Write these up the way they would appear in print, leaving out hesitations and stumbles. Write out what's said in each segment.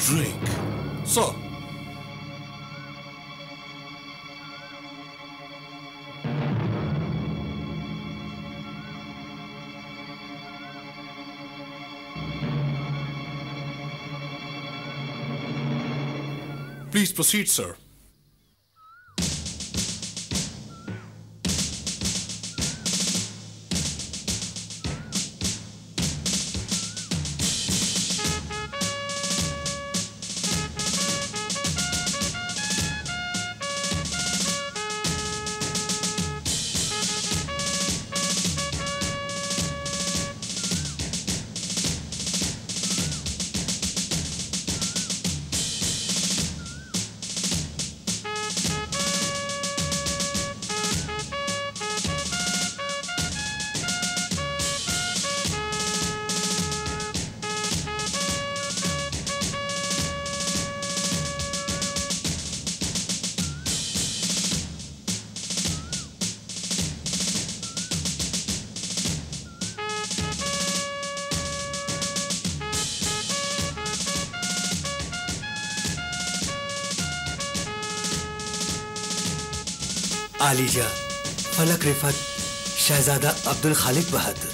Drink. Sir. Please proceed, sir. आलिजा, फलक रिफत, शहजादा अब्दुल खालिक बहादुर।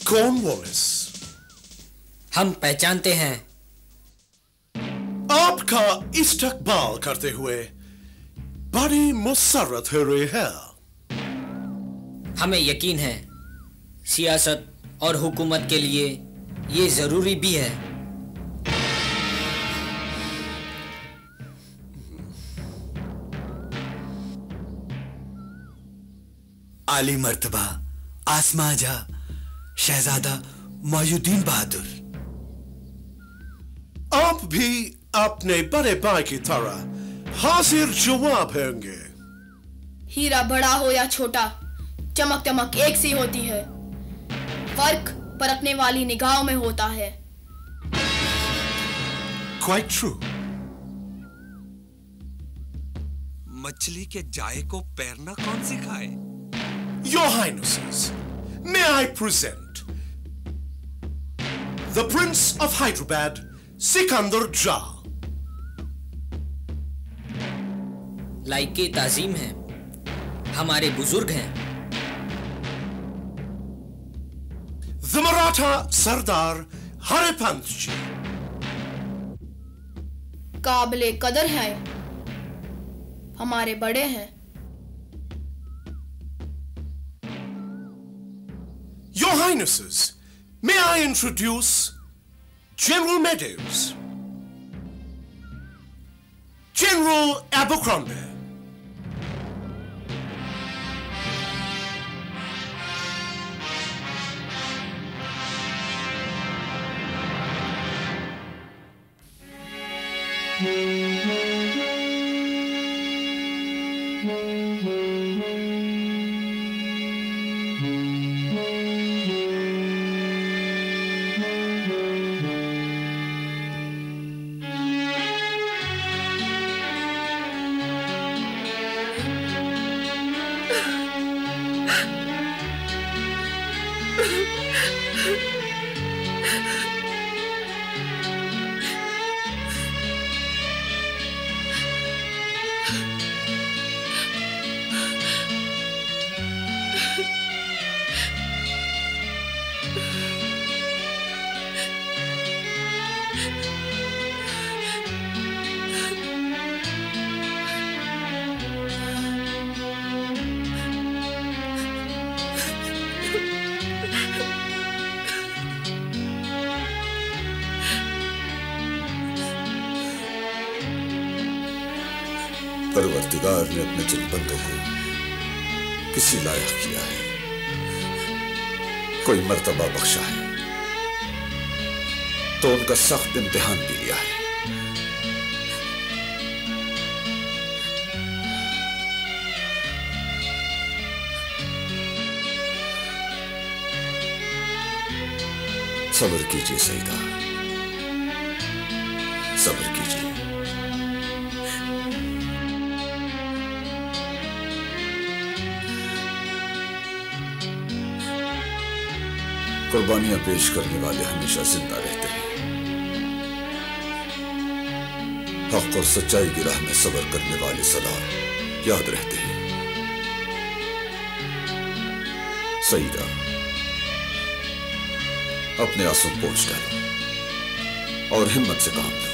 Cornwallis, हम पहचानते हैं। आपका इस्तकबाल करते हुए बड़ी मुसर्रत हो रही है। हमें यकीन है सियासत और हुकूमत के लिए ये जरूरी भी है। आली मर्तबा आसमां जा शहजादा मौजुद्दीन बहादुर। आप भी अपने बड़े भाई की तरह हाजिर जवाब होंगे। हीरा बड़ा हो या छोटा, चमक चमक एक सी होती है। फर्क परखने वाली निगाहों में होता है। Quite true. मछली के जाए को पैरना कौन सिखाए? Your Highnesses, may I present the Prince of Hyderabad, Sikandar Jah. लाइके ताजीम है, हमारे बुजुर्ग हैं। The Maratha Sardar Haripant Ji. काबिले कदर हैं, हमारे बड़े हैं। Your Highnesses, may I introduce General Meadows, General Abercrombie, परवरदिगार ने अपने जिन बंदों को किसी लायक किया है, कोई मर्तबा बख्शा है, तो उनका सख्त इम्तिहान भी लिया है। सब्र कीजिए सईदा, सब्र कीजिए। कुर्बानियां पेश करने वाले हमेशा जिंदा रहते हैं। हक और सच्चाई की राह में सब्र करने वाले सदा याद रहते हैं। सईदा, अपने आंसू पोंछ डालो और हिम्मत से काम लो।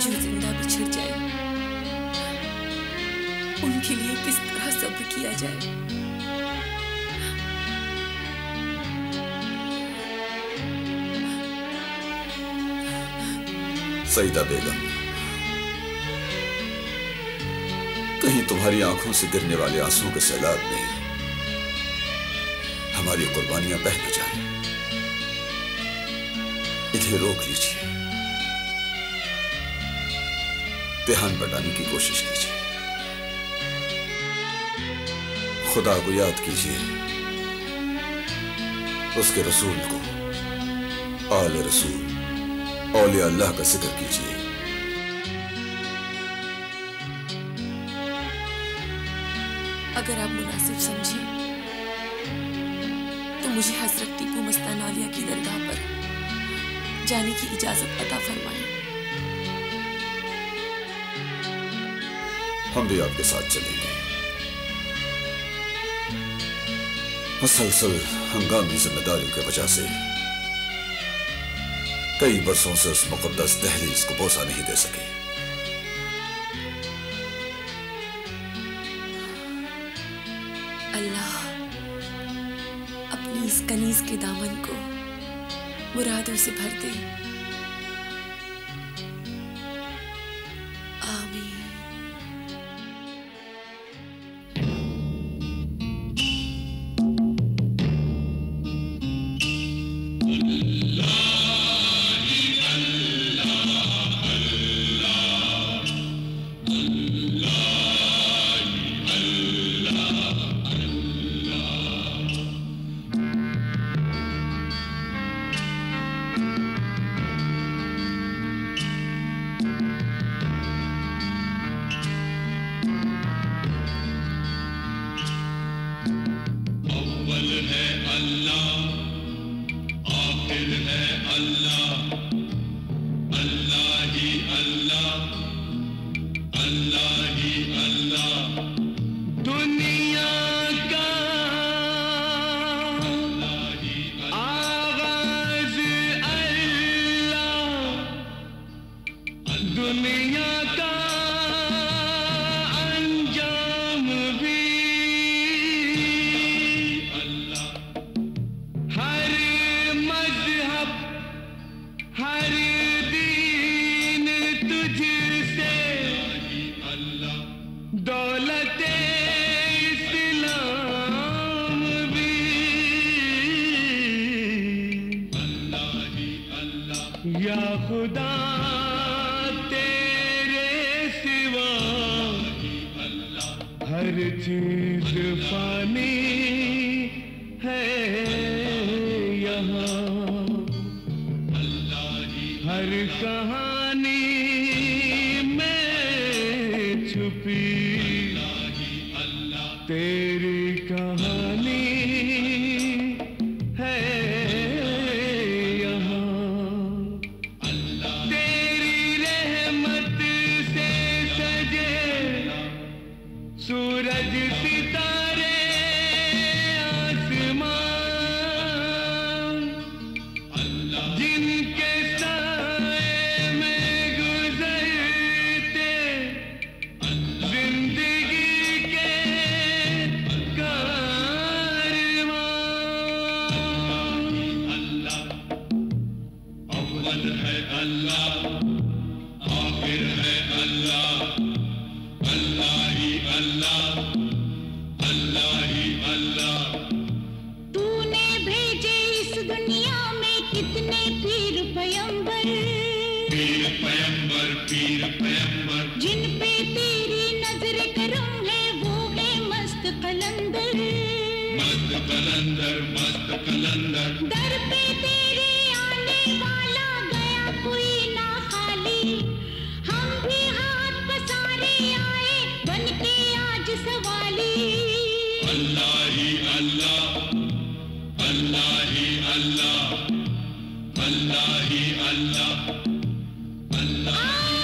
जो जिंदा बिछड़ जाए उनके लिए किस तरह सब्र किया जाए। सईदा बेगम, कहीं तुम्हारी आंखों से गिरने वाले आंसुओं के सैलाब में हमारी कुर्बानियां बह न जाएं। इन्हें रोक लीजिए, ध्यान बटाने की कोशिश कीजिए, खुदा को याद कीजिए, उसके रसूल को, आले रसूल, औलिया अल्लाह का जिक्र कीजिए। अगर आप मुनासिब समझें तो मुझे हजरत टीपू मस्तान औलिया की दरगाह पर जाने की इजाजत अता फरमाएं। हम भी आपके साथ चलेंगे। मुसलसल हंगामी जिम्मेदारियों की वजह से कई बरसों से उस मुकद्दस दहलीज को बोसा नहीं दे सके। अल्लाह अपनी इस कनीज के दामन को मुरादों से भर दे। आमीन। दुनिया का आगाज या खुदा तेरे सिवा हर चीज फानी है यहाँ, हर कहानी में छुपी तेरी कहानी है यहाँ। तेरी रहमत से सजे सूरज सितारे आसमान, जिनके साए में गुजरते जिंदगी के अव्वल है अल्लाह, आखिर है अल्लाह, अल्लाह ही अल्लाह, अल्लाह ही अल्लाह। तूने भेजे इस दुनिया में कितने पीर पैगंबर, पीर पैगंबर, पीर पैगंबर, जिन पे तेरी नजर करम है वो है मस्त कलंदर, मस्त कलंदर, मस्त कलंदर। दर पे तेरे आने वाला गया कोई ना खाली, हम भी हाथ पसारे आए बन के आज सवाली। अल्लाह ही अल्लाह, अल्लाह ही अल्लाह, अल्लाह ही अल्लाह, अल्लाह ही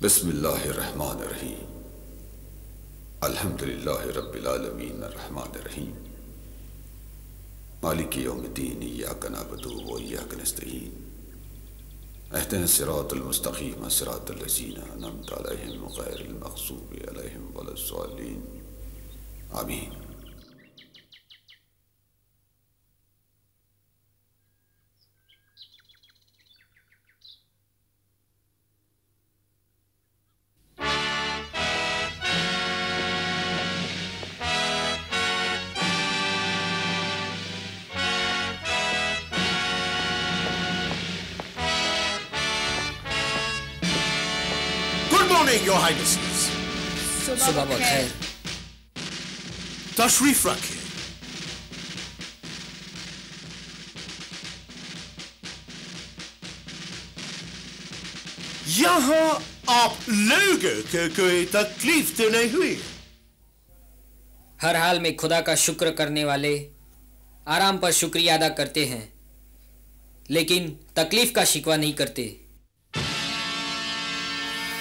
बिस्मिल्लाहिर्रहमानिर्रहीम। अल्हम्दुलिल्लाह रब्बिल आलमीन अर्रहमानिर रहीम मालिकी यौमिद्दीन इय्याका नअबुदु व इय्याका नस्तईन इहदिनस सिरातल मुस्तकीम सिरातल लज़ीना अनअमता अलैहिम गैरिल मग़ज़ूबि अलैहिम वलद्दाल्लीन आमीन। Your Highnesses. सुबह बखैर। तशरीफ रखिए। यहाँ आप लोगों को कोई तकलीफ तो नहीं हुई? हर हाल में खुदा का शुक्र करने वाले आराम पर शुक्रिया अदा करते हैं, लेकिन तकलीफ का शिकवा नहीं करते।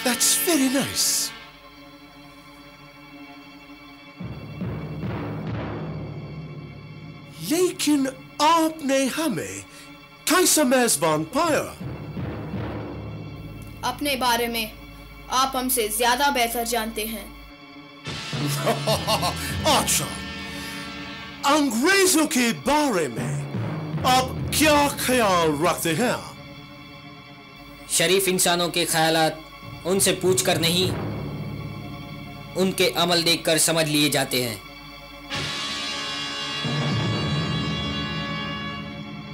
That's very nice. लेकिन आपने हमें कैसा मेजबान पाया? अपने बारे में आप हमसे ज्यादा बेहतर जानते हैं। अच्छा, अंग्रेजों के बारे में आप क्या ख्याल रखते हैं? शरीफ इंसानों के ख्यालात उनसे पूछकर नहीं, उनके अमल देखकर समझ लिए जाते हैं।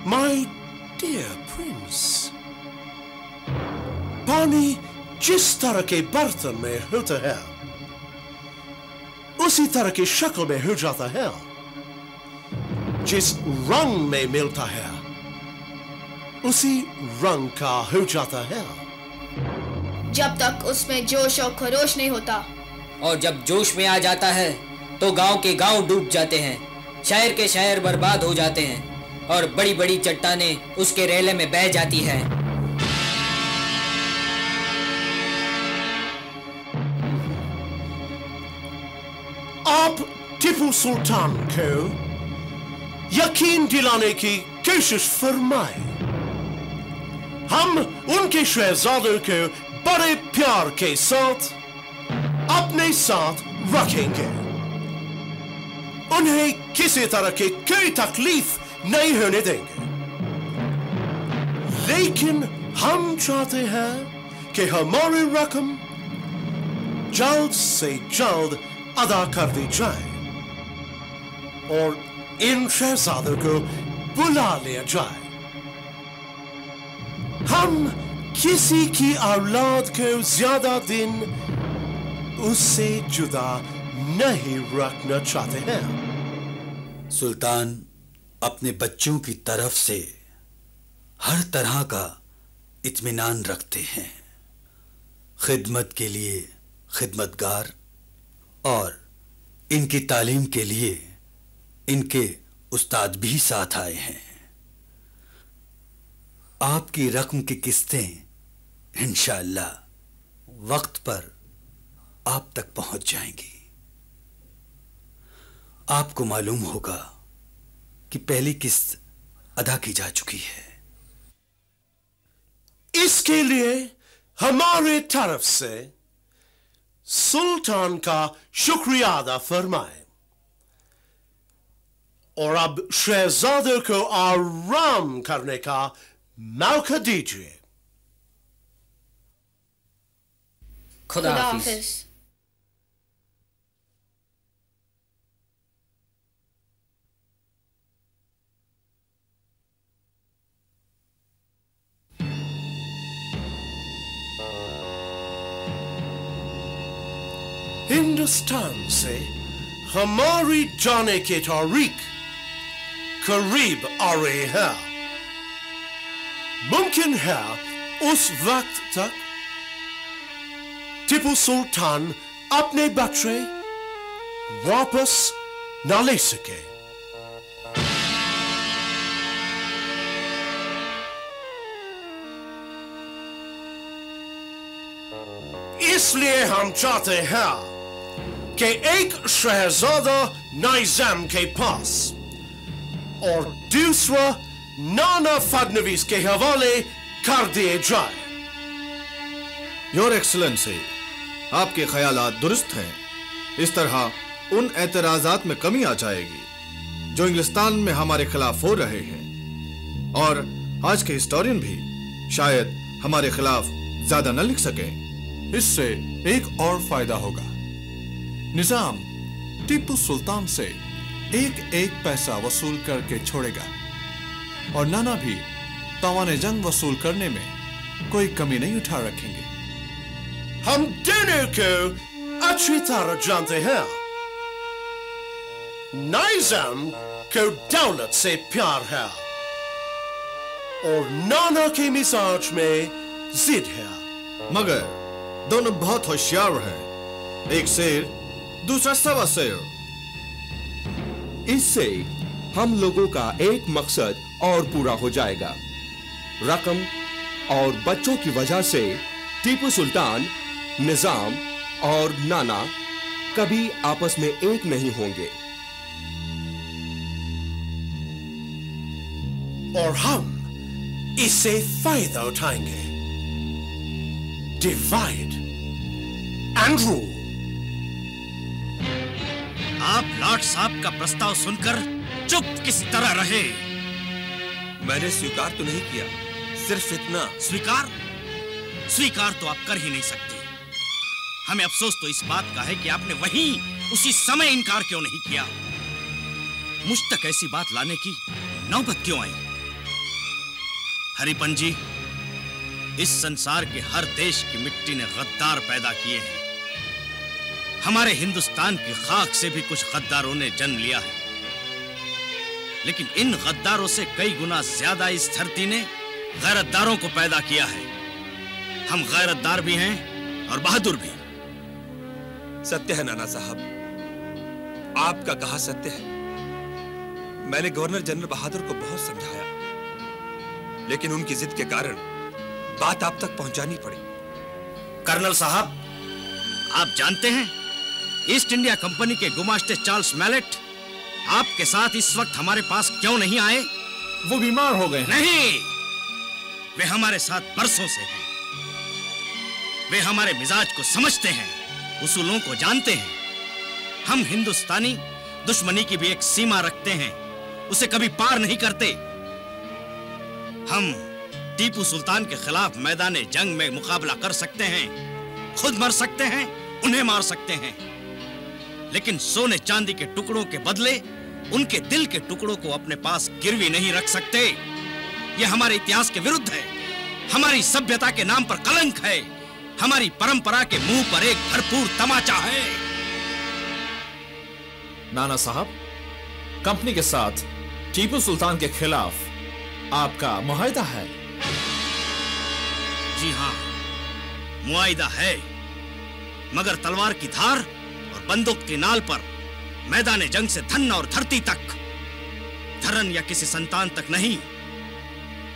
My dear Prince, पानी जिस तरह के बर्तन में होता है उसी तरह की शक्ल में हो जाता है, जिस रंग में मिलता है उसी रंग का हो जाता है। जब तक उसमें जोश और खरोश नहीं होता, और जब जोश में आ जाता है तो गांव के गांव डूब जाते हैं, शहर के शहर बर्बाद हो जाते हैं और बड़ी बड़ी चट्टानें उसके रेले में बह जाती हैं। आप टीपू सुल्तान को यकीन दिलाने की कोशिश फरमाए। हम उनके शहजादों को बड़े प्यार के साथ अपने साथ रखेंगे। उन्हें किसी तरह की कोई तकलीफ नहीं होने देंगे, लेकिन हम चाहते हैं कि हमारी रकम जल्द से जल्द अदा कर दी जाए और इन शहजादों को बुला लिया जाए। हम किसी की औलाद को ज्यादा दिन उससे जुदा नहीं रखना चाहते हैं। सुल्तान अपने बच्चों की तरफ से हर तरह का इत्मीनान रखते हैं। खिदमत के लिए खिदमतगार और इनकी तालीम के लिए इनके उस्ताद भी साथ आए हैं। आपकी रकम की किस्तें इंशाअल्लाह वक्त पर आप तक पहुंच जाएंगी। आपको मालूम होगा कि पहली किस्त अदा की जा चुकी है। इसके लिए हमारे तरफ से सुल्तान का शुक्रिया अदा फरमाएं और अब शहजादों को आराम करने का मौका दीजिए। खुदा हाफिज। हिंदुस्तान से हमारी जाने की तारीख करीब आ रही है। मुमकिन है उस वक्त तक टीपू सुल्तान अपने बच्चे वापस न ले सके। इसलिए हम चाहते हैं कि एक शहजादा निजाम के पास और दूसरा नाना फडनवीस के हवाले कर दिए जाए। योर एक्सलेंसी, आपके ख्यालात दुरुस्त हैं। इस तरह उन एतराजात में कमी आ जाएगी जो इंग्लिस्तान में हमारे खिलाफ हो रहे हैं, और आज के हिस्टोरियन भी शायद हमारे खिलाफ ज्यादा न लिख सकें। इससे एक और फायदा होगा। निजाम टीपू सुल्तान से एक एक पैसा वसूल करके छोड़ेगा, और नाना भी तावाने जंग वसूल करने में कोई कमी नहीं उठा रखेंगे। हम दोनों को अच्छी तरह जानते हैं। निजाम को दौलत से प्यार है और नाना के मिजाज में जिद है, मगर दोनों बहुत होशियार हैं। एक शेर, दूसरा सवा शेर। इससे हम लोगों का एक मकसद और पूरा हो जाएगा। रकम और बच्चों की वजह से टीपू सुल्तान, निजाम और नाना कभी आपस में एक नहीं होंगे, और हम इससे फायदा उठाएंगे। Divide and rule. आप लॉर्ड साहब का प्रस्ताव सुनकर चुप किस तरह रहे? मैंने स्वीकार तो नहीं किया, सिर्फ इतना। स्वीकार तो आप कर ही नहीं सकते। हमें अफसोस तो इस बात का है कि आपने वहीं उसी समय इनकार क्यों नहीं किया। मुझ तक ऐसी बात लाने की नौबत क्यों आई? हरिपन जी, इस संसार के हर देश की मिट्टी ने गद्दार पैदा किए हैं। हमारे हिंदुस्तान की खाक से भी कुछ गद्दारों ने जन्म लिया है, लेकिन इन गद्दारों से कई गुना ज्यादा इस धरती ने गैरतदारों को पैदा किया है। हम गैरतदार भी हैं और बहादुर भी। सत्य है नाना साहब, आपका कहा सत्य है। मैंने गवर्नर जनरल बहादुर को बहुत समझाया, लेकिन उनकी जिद के कारण बात आप तक पहुंचानी पड़ी। कर्नल साहब, आप जानते हैं ईस्ट इंडिया कंपनी के गुमाश्ते चार्ल्स मैलेट आपके साथ इस वक्त हमारे पास क्यों नहीं आए? वो बीमार हो गए। नहीं, वे हमारे साथ बरसों से हैं। वे हमारे मिजाज को समझते हैं, उसूलों को जानते हैं। हम हिंदुस्तानी दुश्मनी की भी एक सीमा रखते हैं, उसे कभी पार नहीं करते। हम टीपू सुल्तान के खिलाफ मैदान जंग में मुकाबला कर सकते हैं, खुद मर सकते हैं, उन्हें मार सकते हैं, लेकिन सोने चांदी के टुकड़ों के बदले उनके दिल के टुकड़ों को अपने पास गिरवी नहीं रख सकते। यह हमारे इतिहास के विरुद्ध है, हमारी सभ्यता के नाम पर कलंक है, हमारी परंपरा के मुंह पर एक भरपूर तमाचा है। नाना साहब, कंपनी के साथ टीपू सुल्तान के खिलाफ आपका मुआहिदा है? जी हां, मुआहिदा है, मगर तलवार की धार और बंदूक की नाल पर मैदान जंग से धन और धरती तक, धरन या किसी संतान तक नहीं।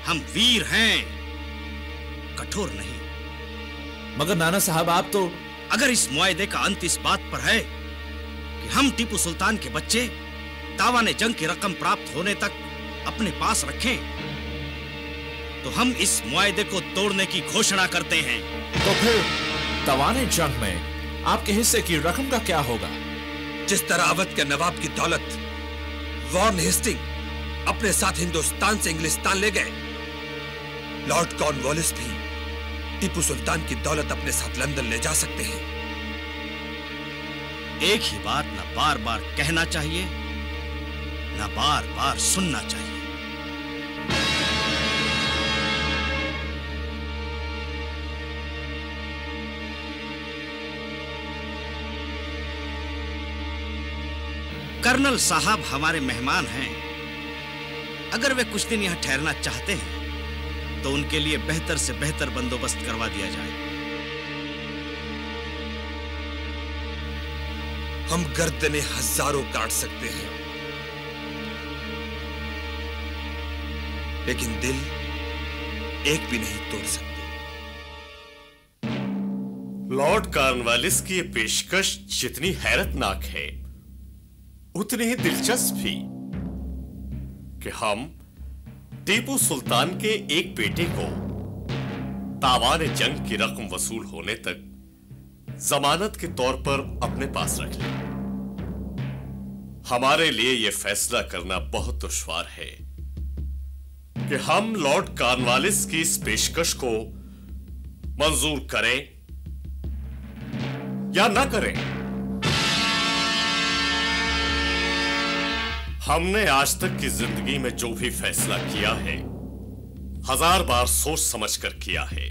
हम वीर हैं, कठोर नहीं। मगर नाना साहब, आप तो... अगर इस मुआहिदे का अंत इस बात पर है कि हम टीपू सुल्तान के बच्चे तावाने जंग की रकम प्राप्त होने तक अपने पास रखें, तो हम इस मुआहिदे को तोड़ने की घोषणा करते हैं। तो फिर तावाने जंग में आपके हिस्से की रकम का क्या होगा? जिस तरह अवध के नवाब की दौलत वॉर्न हेस्टिंग अपने साथ हिंदुस्तान से इंग्लिस्तान ले गए, लॉर्ड कॉर्नवालिस भी टीपू सुल्तान की दौलत अपने साथ लंदन ले जा सकते हैं। एक ही बात ना बार बार कहना चाहिए, ना बार बार सुनना चाहिए। कर्नल साहब हमारे मेहमान हैं। अगर वे कुछ दिन यहां ठहरना चाहते हैं तो उनके लिए बेहतर से बेहतर बंदोबस्त करवा दिया जाए। हम गर्दनें हजारों काट सकते हैं, लेकिन दिल एक भी नहीं तोड़ सकते। लॉर्ड कॉर्नवालिस की ये पेशकश जितनी हैरतनाक है उतनी ही दिलचस्प भी कि हम टीपू सुल्तान के एक बेटे को तावान जंग की रकम वसूल होने तक जमानत के तौर पर अपने पास रख लें। हमारे लिए यह फैसला करना बहुत दुश्वार है कि हम लॉर्ड कॉर्नवालिस की इस पेशकश को मंजूर करें या ना करें। हमने आज तक की जिंदगी में जो भी फैसला किया है 1000 बार सोच समझकर किया है,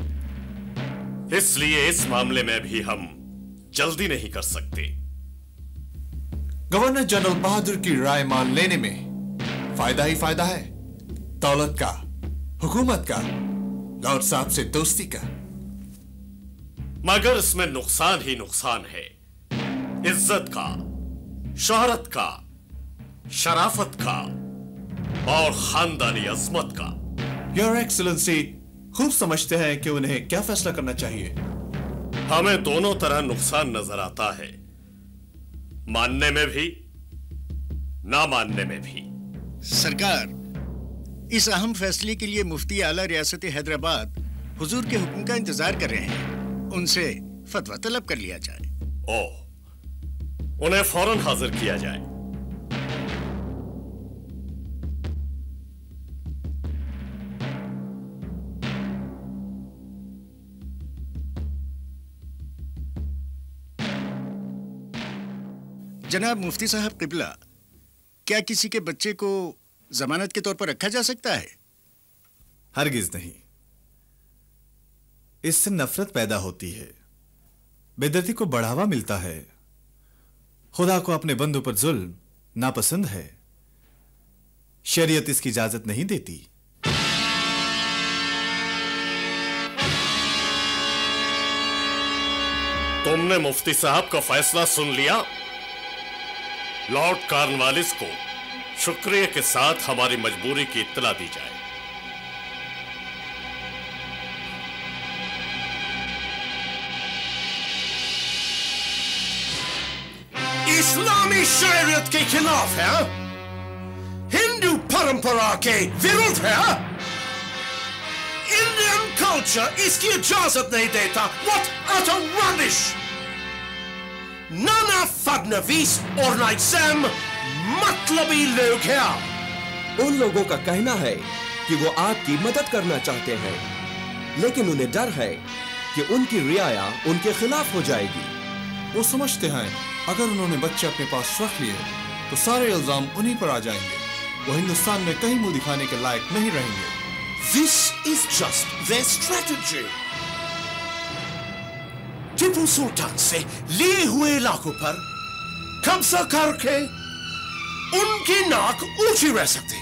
इसलिए इस मामले में भी हम जल्दी नहीं कर सकते। गवर्नर जनरल बहादुर की राय मान लेने में फायदा ही फायदा है। दौलत का, हुकूमत का, लॉर्ड साहब से दोस्ती का। मगर इसमें नुकसान ही नुकसान है। इज्जत का, शोहरत का, शराफत का और खानदानी अजमत का। योर एक्सीलेंसी खूब समझते हैं कि उन्हें क्या फैसला करना चाहिए। हमें दोनों तरह नुकसान नजर आता है, मानने में भी ना मानने में भी। सरकार, इस अहम फैसले के लिए मुफ्ती आला रियासत हैदराबाद हुजूर के हुक्म का इंतजार कर रहे हैं। उनसे फतवा तलब कर लिया जाए। ओह, उन्हें फौरन हाजिर किया जाए। जनाब मुफ्ती साहब किबला, क्या किसी के बच्चे को जमानत के तौर पर रखा जा सकता है? हरगिज नहीं। इससे नफरत पैदा होती है, बेदर्दी को बढ़ावा मिलता है। खुदा को अपने बंदों पर जुल्म नापसंद है। शरीयत इसकी इजाजत नहीं देती। तुमने मुफ्ती साहब का फैसला सुन लिया। लॉर्ड कॉर्नवालिस को शुक्रिया के साथ हमारी मजबूरी की इत्तला दी जाए। इस्लामी शरीयत के खिलाफ है, हिंदू परंपरा के विरुद्ध है, इंडियन कल्चर इसकी इजाजत नहीं देता। What utter rubbish! नाना फगनवीस और नाइज़म मतलबी लोग हैं। उन लोगों का कहना है कि वो आपकी मदद करना चाहते हैं, लेकिन उन्हें डर है कि उनकी रियाया उनके खिलाफ हो जाएगी। वो समझते हैं अगर उन्होंने बच्चे अपने पास रख लिए तो सारे इल्जाम उन्हीं पर आ जाएंगे। वो हिंदुस्तान में कहीं मुंह दिखाने के लायक नहीं रहेंगे। This is just their strategy. Tipu Sultan से लिए हुए इलाकों पर कब्जा करके उनकी नाक ऊंची रह सकती,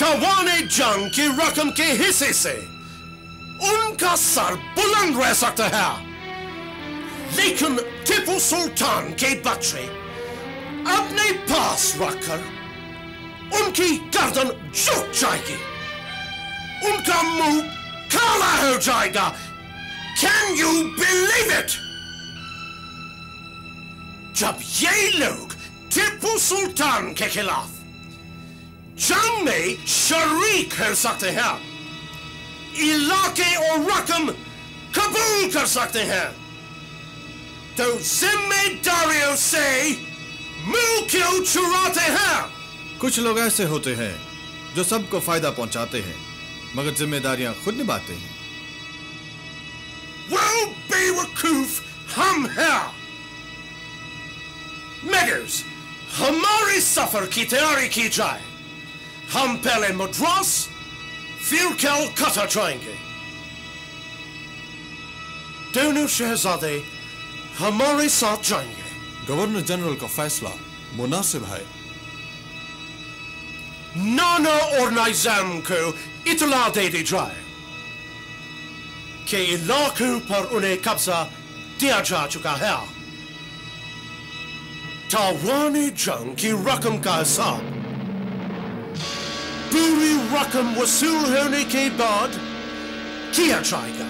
तावाने जंग की रकम के हिस्से से उनका सर बुलंद रह सकता है, लेकिन टीपू सुल्तान के बच्चे अपने पास रखकर उनकी गर्दन झुक जाएगी, उनका मुंह काला हो जाएगा। Can you believe it? जब ये लोग टीपू सुल्तान के खिलाफ जंग में शरीक हो सकते हैं, इलाके और रकम कबूल कर सकते हैं, तो जिम्मेदारियों से मुंह क्यों चुराते हैं? कुछ लोग ऐसे होते हैं जो सबको फायदा पहुंचाते हैं मगर जिम्मेदारियां खुद निभाते हैं। वो बेवकूफ हम हैं। मेगर्स, हमारे सफर की तैयारी की जाए। हम पहले मद्रास फिर कलकत्ता जाएंगे। दोनों शहजादे हमारे साथ जाएंगे। गवर्नर जनरल का फैसला मुनासिब है। नाना और नाइज़म को इतला दे दी जाए कि इलाकों पर उन्हें कब्जा दिया जा चुका है। तावाने जंग की रकम का हिसाब पूरी रकम वसूल होने के बाद किया जाएगा।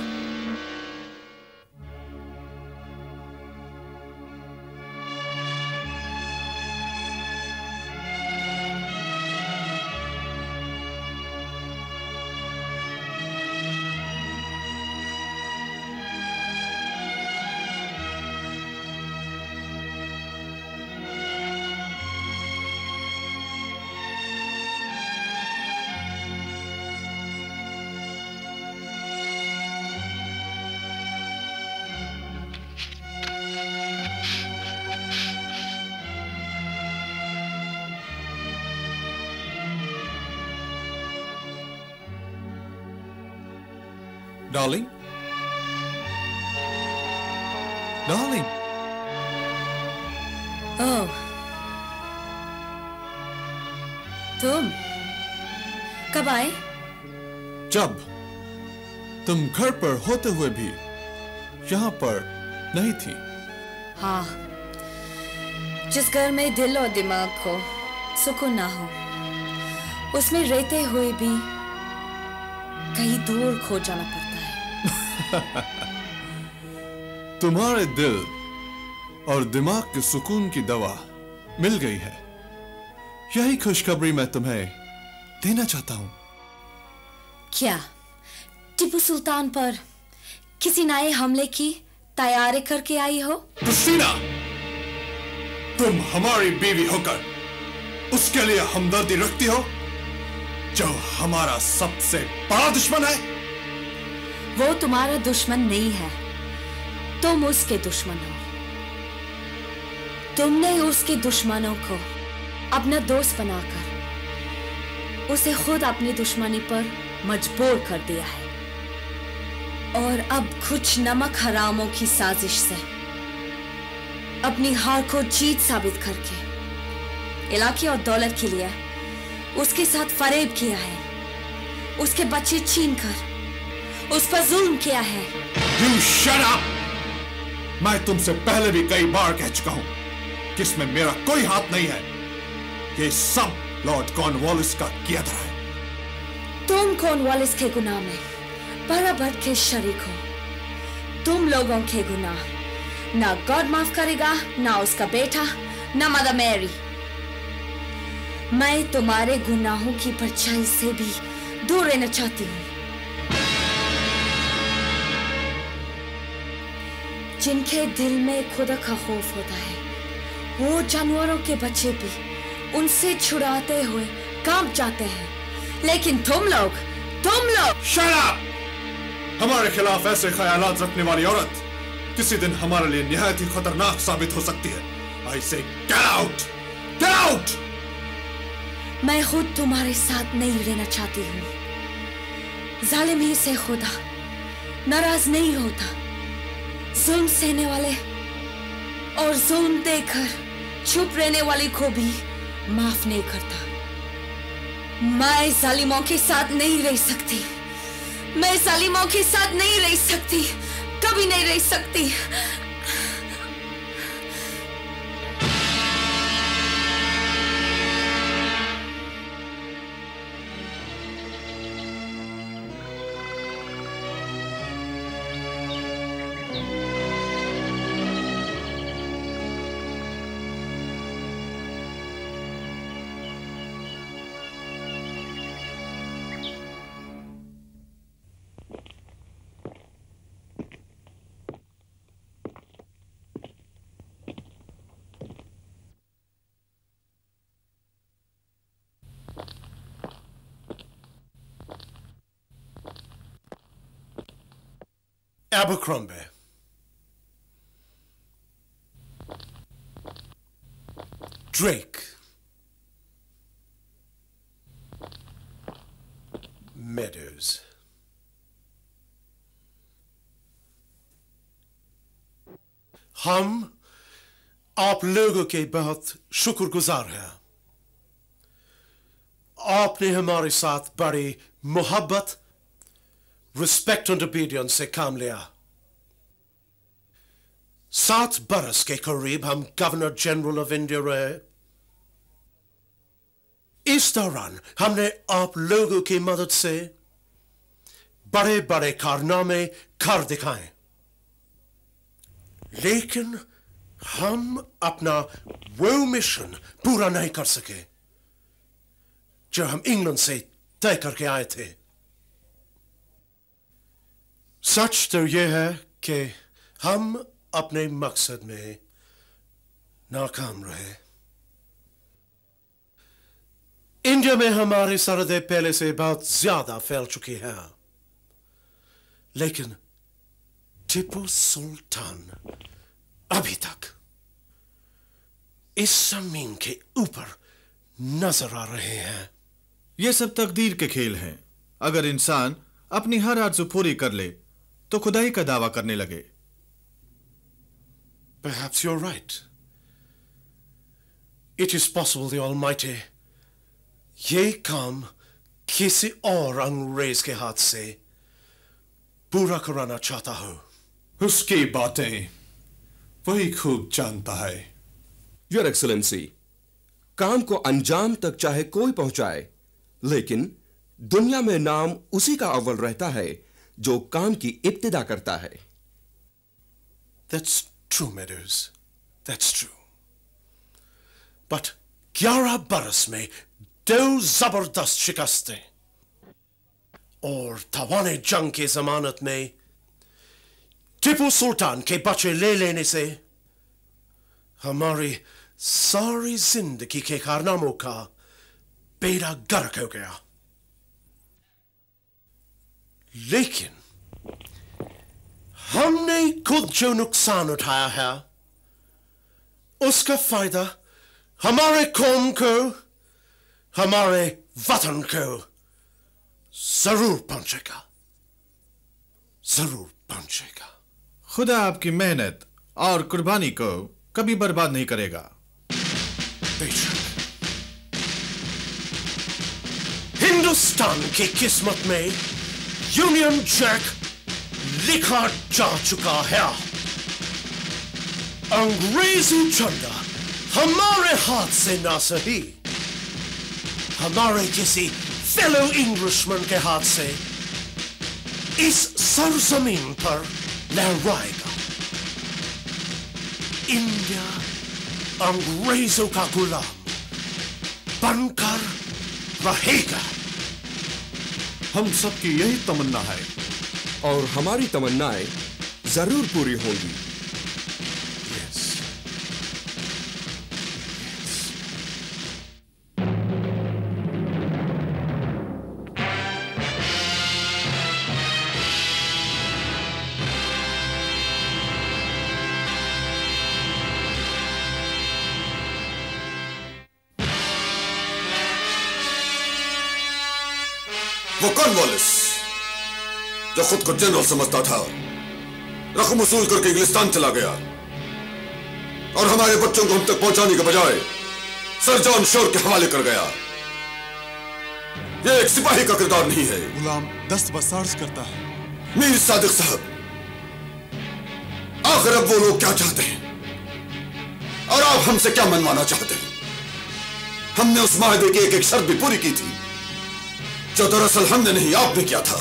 Darling, darling. ओह, तुम कब आए? जब तुम घर पर होते हुए भी यहां पर नहीं थी। हाँ, जिस घर में दिल और दिमाग को सुकून ना हो, उसमें रहते हुए भी कहीं दूर खो जाना पड़ता है। तुम्हारे दिल और दिमाग के सुकून की दवा मिल गई है। यही खुशखबरी मैं तुम्हें देना चाहता हूं। क्या टीपू सुल्तान पर किसी नए हमले की तैयारी करके आई हो? क्रिस्टीना, तुम हमारी बीवी होकर उसके लिए हमदर्दी रखती हो जो हमारा सबसे बड़ा दुश्मन है? वो तुम्हारा दुश्मन नहीं है, तुम उसके दुश्मन हो। तुमने उसके दुश्मनों को अपना दोस्त बनाकर उसे खुद अपनी दुश्मनी पर मजबूर कर दिया है, और अब कुछ नमक हरामों की साजिश से अपनी हार को जीत साबित करके इलाके और दौलत के लिए उसके साथ फरेब किया है, उसके बच्चे छीन कर उस पर जुल्म किया है। You shut up! मैं तुमसे पहले भी कई बार कह चुका हूं कि इसमें मेरा कोई हाथ नहीं है। ये सब लॉर्ड कॉर्नवालिस का किया था। तुम कॉर्नवालिस के गुनाह में बराबर के शरीक हो। तुम लोगों के गुनाह ना गॉड माफ करेगा, ना उसका बेटा, ना मदर मैरी। मैं तुम्हारे गुनाहों की परछाई से भी दूर रहना चाहती हूँ। जिनके दिल में खुदा का खौफ होता है, वो जानवरों के बच्चे भी उनसे छुड़ाते हुए कांप जाते हैं। लेकिन तुम लोग Shut up! हमारे खिलाफ ऐसे ख्यालात रखने वाली औरत किसी दिन हमारे लिए निहायत ही खतरनाक साबित हो सकती है। I say get out! Get out! मैं खुद तुम्हारे साथ नहीं रहना चाहती हूँ। जालिम ही से खुदा नाराज नहीं होता। जुल्म सहने वाले और जुल्म देकर चुप रहने वाले को भी माफ नहीं करता। मैं जालिमों के साथ नहीं रह सकती। मैं जालिमों के साथ नहीं रह सकती, कभी नहीं रह सकती। Abercrombie. Drake. Meadows. हम आप लोगों के बहुत शुक्रगुजार हैं। आपने हमारे साथ बड़ी मोहब्बत, रिस्पेक्ट एंड ओबीडियंस से काम लिया। 7 बरस के करीब हम गवर्नर जनरल ऑफ इंडिया रहे। इस दौरान हमने आप लोगों की मदद से बड़े बड़े कारनामे कर दिखाए, लेकिन हम अपना वो मिशन पूरा नहीं कर सके जो हम इंग्लैंड से तय करके आए थे। सच तो यह है कि हम अपने मकसद में नाकाम रहे। इंडिया में हमारी सरहदें पहले से बहुत ज्यादा फैल चुकी हैं, लेकिन टीपू सुल्तान अभी तक इस जमीन के ऊपर नजर आ रहे हैं। ये सब तकदीर के खेल हैं। अगर इंसान अपनी हर आरज़ू पूरी कर ले तो खुदाई का दावा करने लगे। Perhaps you're right. It is possible the Almighty ये काम किसी और अंग्रेज के हाथ से पूरा कराना चाहता हो। उसकी बातें वही खूब जानता है। योर एक्सलेंसी, काम को अंजाम तक चाहे कोई पहुंचाए, लेकिन दुनिया में नाम उसी का अव्वल रहता है जो काम की इब्तिदा करता है। That's true, Meadows. That's true. But 11 बरस में 2 जबरदस्त शिकस्तें और तवाने जंग की जमानत में टीपू सुल्तान के बच्चे ले लेने से हमारी सारी जिंदगी के कारनामों का बेड़ा गर्क हो गया। लेकिन हमने खुद जो नुकसान उठाया है उसका फायदा हमारे कौम को, हमारे वतन को जरूर पहुंचेगा, जरूर पहुंचेगा। खुदा आपकी मेहनत और कुर्बानी को कभी बर्बाद नहीं करेगा। बेशक हिंदुस्तान की किस्मत में यूनियन जैक लिखा जा चुका है। अंग्रेजी झंडा हमारे हाथ से ना सही, हमारे किसी फेलो इंग्लिशमैन के हाथ से इस सरजमीन पर लहराएगा। इंडिया अंग्रेजों का गुलाम बनकर रहेगा। हम सबकी यही तमन्ना है और हमारी तमन्नाएं जरूर पूरी होंगी। वो कॉर्नवालिस जो खुद को जनरल समझता था, रकम वसूल करके इंग्लिस्तान चला गया और हमारे बच्चों को हम तक पहुंचाने के बजाय सर जॉन शोर के हवाले कर गया। ये एक सिपाही का किरदार नहीं है। गुलाम दस्त बसार्स करता है। मीर सादिक साहब, आखिर अब वो लोग क्या चाहते हैं और आप हमसे क्या मनवाना चाहते हैं? हमने उस माहदे की एक एक शर्त भी पूरी की थी जो दरअसल हमने नहीं आपने किया था,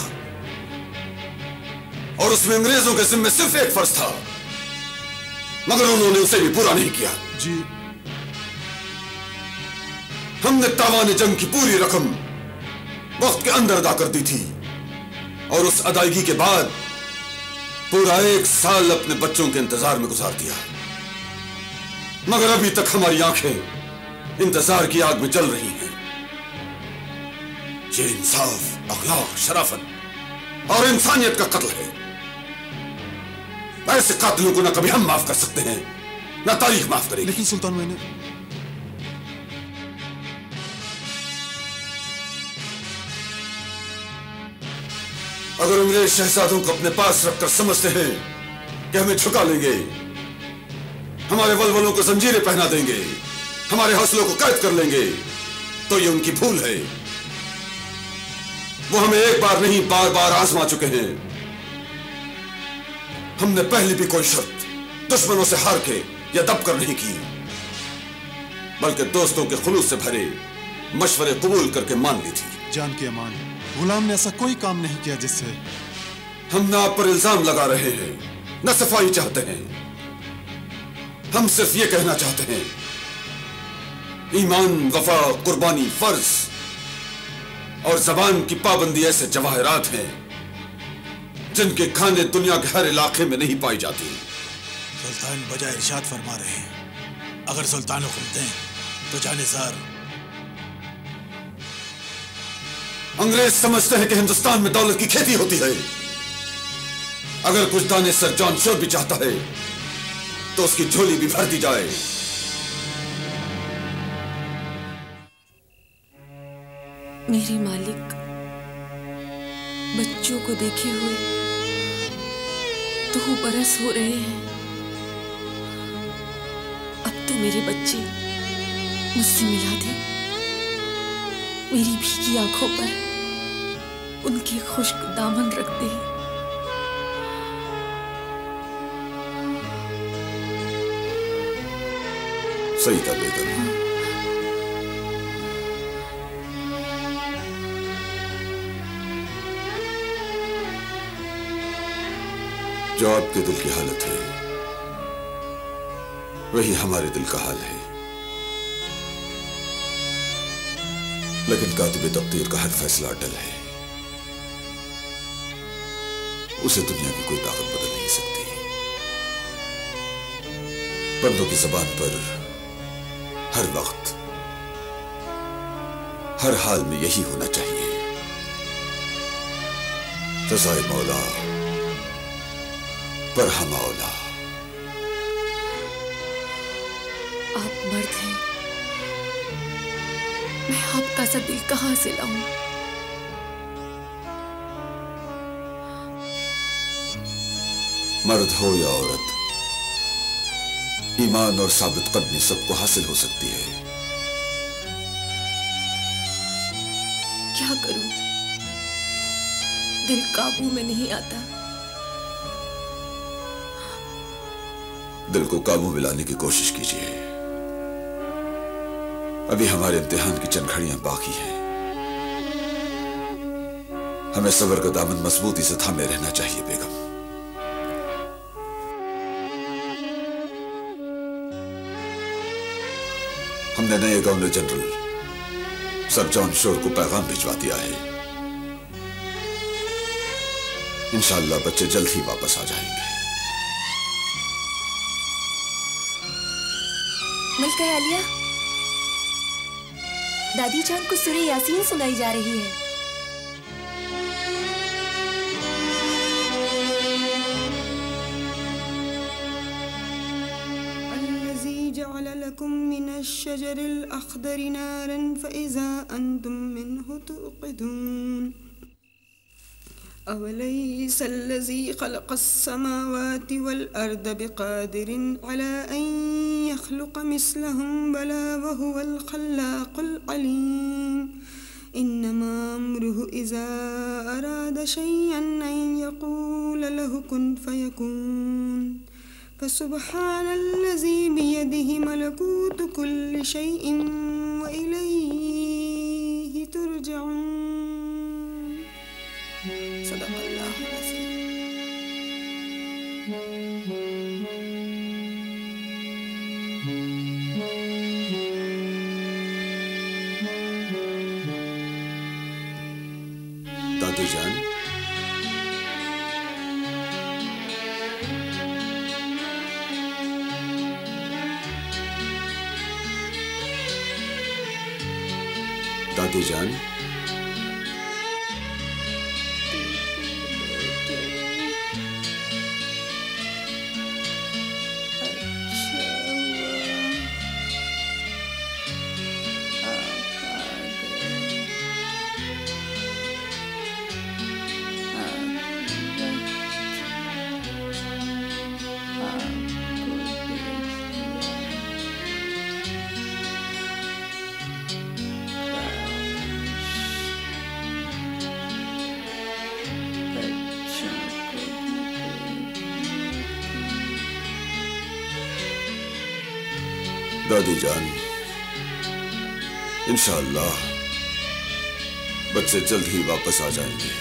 और उसमें अंग्रेजों के जिम्मे सिर्फ एक फर्ज था, मगर उन्होंने उसे भी पूरा नहीं किया। जी, हमने तावाने जंग की पूरी रकम वक्त के अंदर अदा कर दी थी और उस अदायगी के बाद पूरा 1 साल अपने बच्चों के इंतजार में गुजार दिया, मगर अभी तक हमारी आंखें इंतजार की आग में जल रही हैं। ये इंसाफ, अखलाक, शराफत और इंसानियत का कत्ल है। ऐसे कातिलों को न कभी हम माफ कर सकते हैं, न तारीख माफ करेगी। लेकिन सुल्तान, मैंने अगर अंग्रेज शहजादों को अपने पास रखकर समझते हैं कि हमें झुका लेंगे, हमारे वलवलों को जंजीरें पहना देंगे, हमारे हौसलों को कैद कर लेंगे, तो ये उनकी भूल है। वो हमें एक बार नहीं बार बार आजमा चुके हैं। हमने पहले भी कोई शर्त दुश्मनों से हार के या दब कर नहीं की, बल्कि दोस्तों के खुलूस से भरे मशवरे कबूल करके मान ली थी। जान की अमान, गुलाम ने ऐसा कोई काम नहीं किया जिससे हम ना आप पर इल्जाम लगा रहे हैं, न सफाई चाहते हैं। हम सिर्फ ये कहना चाहते हैं, ईमान, वफा, कुर्बानी, फर्ज और जबान की पाबंदी ऐसे जवाहरात हैं जिनके खाने दुनिया के हर इलाके में नहीं पाई जाती। सुल्तान बजाय इरशाद फरमा रहे हैं, अगर सुल्तान हुक्म दें तो जानिसार। अंग्रेज समझते हैं कि हिंदुस्तान में दौलत की खेती होती है। अगर कुछ दाने सर जॉन शोर भी चाहता है तो उसकी झोली भी भर दी जाए। मेरे मालिक, बच्चों को देखे हुए 2 बरस हो रहे हैं। अब तो मेरे बच्चे मुझसे मिला दे, मेरी भीगी आंखों पर उनके खुश्क दामन रख दे। सही था बेगम। जो आपके दिल की हालत है वही हमारे दिल का हाल है, लेकिन कातिब तकदीर का हर फैसला अटल है। उसे दुनिया की कोई ताकत बदल नहीं सकती। बंदों की जबान पर हर वक्त हर हाल में यही होना चाहिए, रज़ाए मौला पर हम औला। आप मर्द हैं, मैं आपका सा दिल कहां से लाऊं? मर्द हो या औरत, ईमान और साबित कदमी सबको हासिल हो सकती है। क्या करूं, दिल काबू में नहीं आता। दिल को काबू में लाने की कोशिश कीजिए। अभी हमारे इम्तिहान की चंद घड़ियां बाकी हैं। हमें सब्र का दामन मजबूती से थामे रहना चाहिए बेगम। हमने नए governor general sir John Shore को पैगाम भिजवा दिया है। इंशाअल्लाह बच्चे जल्द ही वापस आ जाएंगे। मलका आलिया, दादी जान को सूरह यासीन सुनाई जा रही है। अल्लज़ी जअल लकुम मिनश्शजरिल अख़दरि नारन फ़इज़ा अंतुम मिन्हु तुक़िदून। अवलैसल्लज़ी ख़लक़स्समावाति वल अर्द बिक़ादिरिन अला अन यख़्लुक़ मिस्लहुम बला वहुवल ख़ल्लाक़ुल अलीम। इन्नमा अम्रुहु इज़ा अरादा शैअन अन यक़ूल लहु कुन फ़यकून। फ़सुब्हानल्लज़ी बियदिहि मलकूतु कुल्लि शैइन व इलैहि तुरजऊन। सदक़ल्लाहुल अज़ीम। दादी जान, दादी जान, दादी जान, इंशाअल्लाह बच्चे जल्द ही वापस आ जाएंगे।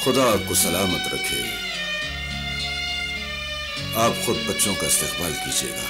खुदा आपको सलामत रखे। आप खुद बच्चों का इस्तेकबाल कीजिएगा।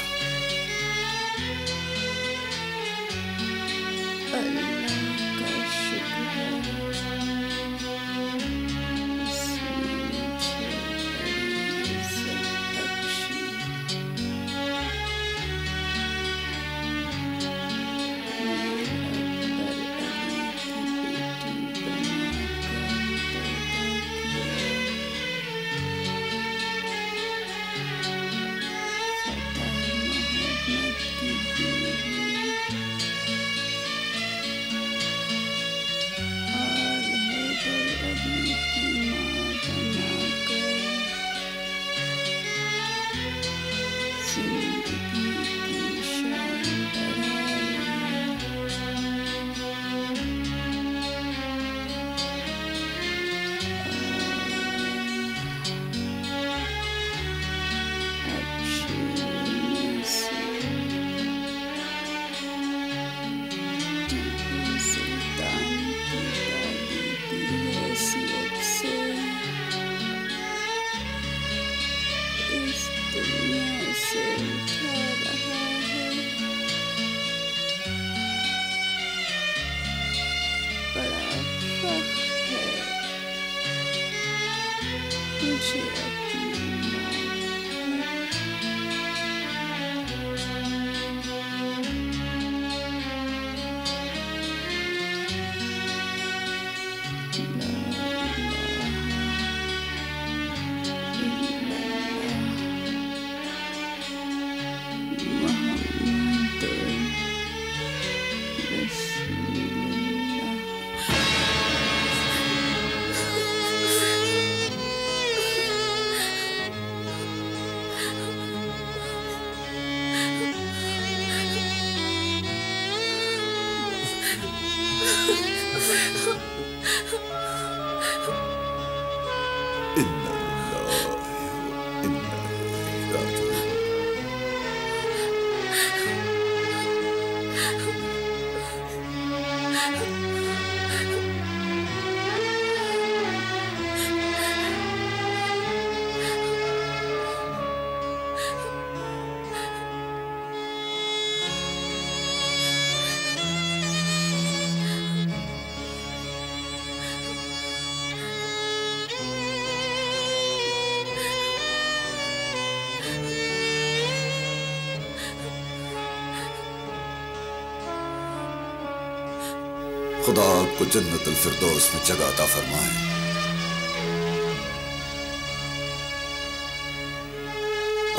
खुदा आपको जन्नतुल फिरदौस में जगह अता फरमाए।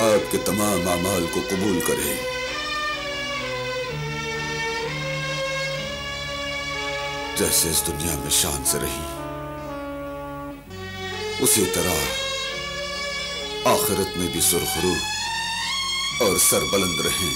आपके तमाम अमाल को कबूल करे। जैसे इस दुनिया में शान से रही, उसी तरह आखिरत में भी सुरखरू और सरबुलंद रहें।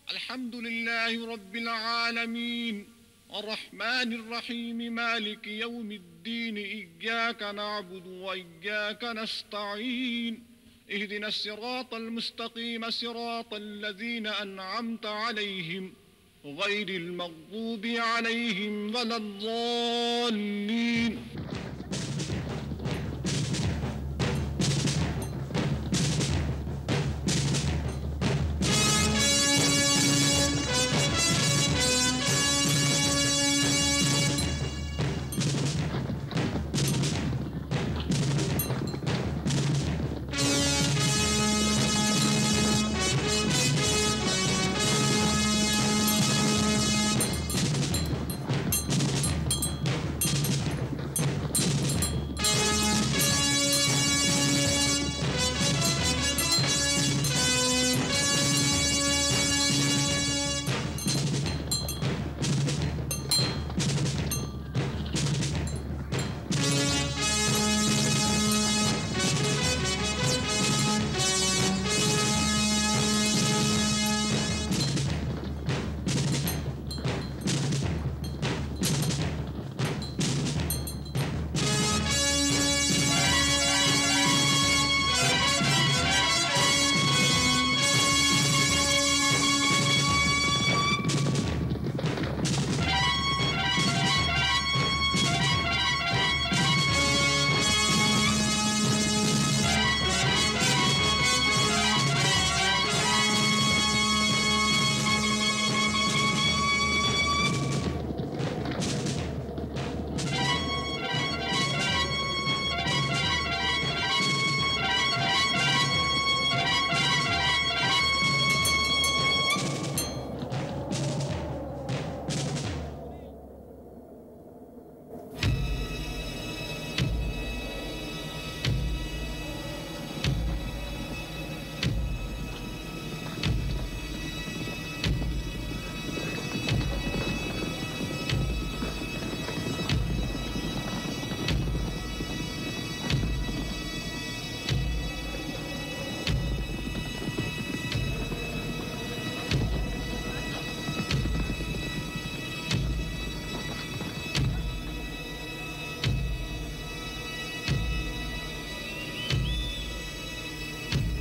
अल्हम्दुलिल्लाहि रब्बिल आलमीन अर्रहमानिर रहीम मालिकि यौमिद्दीन इय्याका नअबुदु व इय्याका नस्तईन इहदिनस सिरातल मुस्तकीम सिरातल लज़ीना अनअमता अलैहिम गैरिल मग़दूबि अलैहिम वलद्दाल्लीन।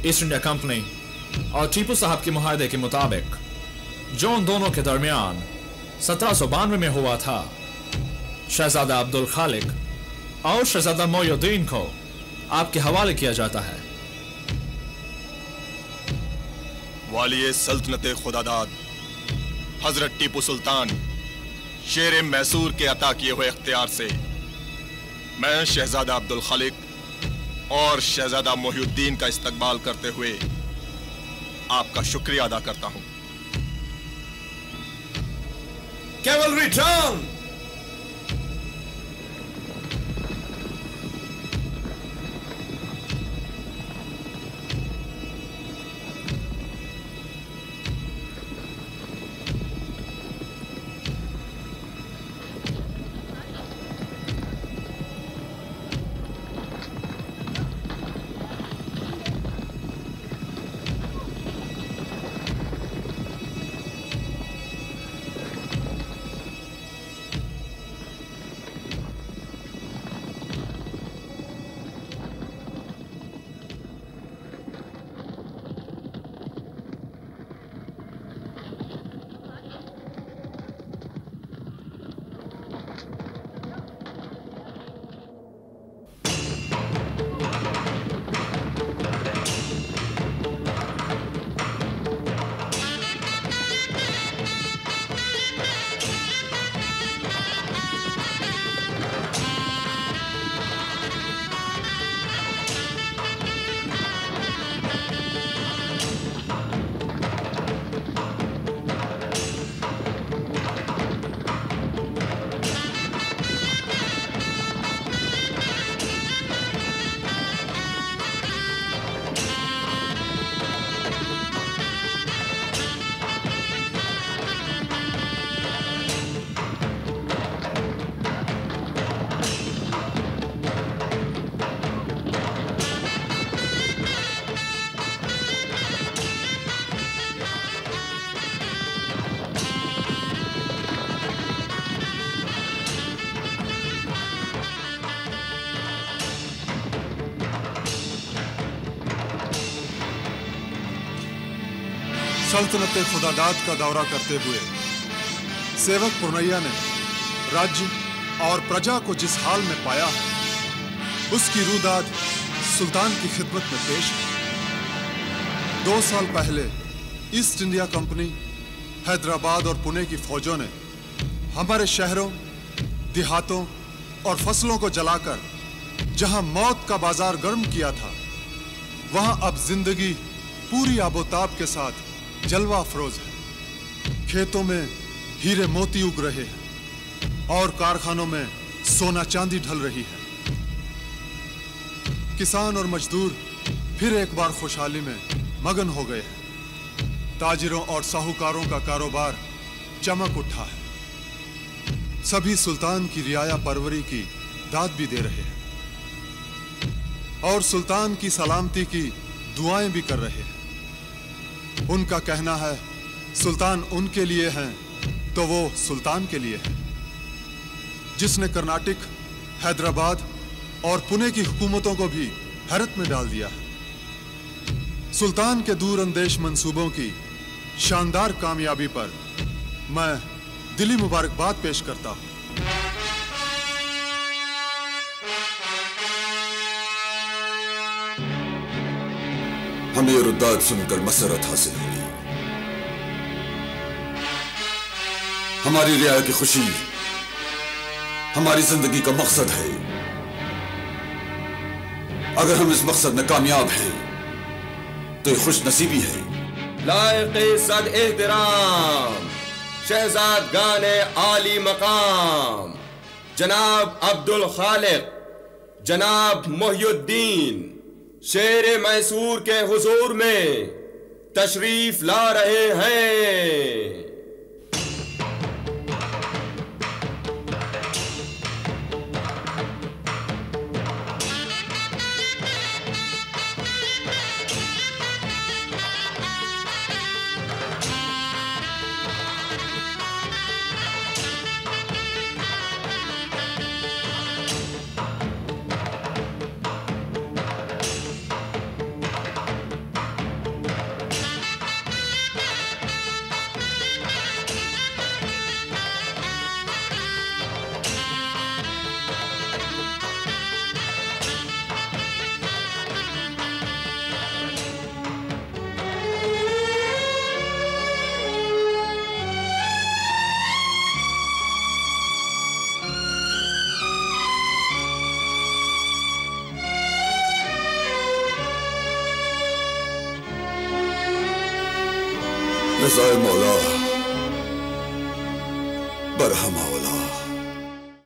ईस्ट इंडिया कंपनी और टीपू साहब के मुआहदे के मुताबिक जो उन दोनों के दरमियान 1792 में हुआ था, शहजादा अब्दुल खालिक और शहजादा मोयुद्दीन को आपके हवाले किया जाता है। वालिए सल्तनत खुदादाद हजरत टीपू सुल्तान शेर मैसूर के अता किए हुए इख्तियार से मैं शहजादा अब्दुल खालिक और शहजादा मोहिउद्दीन का इस्तकबाल करते हुए आपका शुक्रिया अदा करता हूं। Cavalry turn! सल्तनत खुदादाद का दौरा करते हुए सेवक पुरनैया ने राज्य और प्रजा को जिस हाल में पाया है, उसकी रूदाद सुल्तान की खिदमत में पेश है। 2 साल पहले ईस्ट इंडिया कंपनी, हैदराबाद और पुणे की फौजों ने हमारे शहरों, देहातों और फसलों को जलाकर जहां मौत का बाजार गर्म किया था, वहां अब जिंदगी पूरी आबोताब के साथ जलवा अफरोज है। खेतों में हीरे मोती उग रहे हैं और कारखानों में सोना चांदी ढल रही है। किसान और मजदूर फिर एक बार खुशहाली में मगन हो गए हैं। ताजिरों और साहूकारों का कारोबार चमक उठा है। सभी सुल्तान की रियाया परवरी की दाद भी दे रहे हैं और सुल्तान की सलामती की दुआएं भी कर रहे हैं। उनका कहना है, सुल्तान उनके लिए हैं तो वो सुल्तान के लिए है, जिसने कर्नाटक, हैदराबाद और पुणे की हुकूमतों को भी हैरत में डाल दिया है। सुल्तान के दूर अंदेश मंसूबों की शानदार कामयाबी पर मैं दिली मुबारकबाद पेश करता हूं। हमें ये रुद्दात सुनकर मसरत हासिल हुई। हमारी रियाया की खुशी हमारी जिंदगी का मकसद है। अगर हम इस मकसद में कामयाब हैं तो ये खुश नसीबी है। लायक़ सद एहतराम शहजादगाने आली मकाम जनाब अब्दुल खालिक, जनाब मोहिउद्दीन शेर मैसूर के हुजूर में तशरीफ ला रहे हैं। इज़्ज़ाए मौला बरहम औला।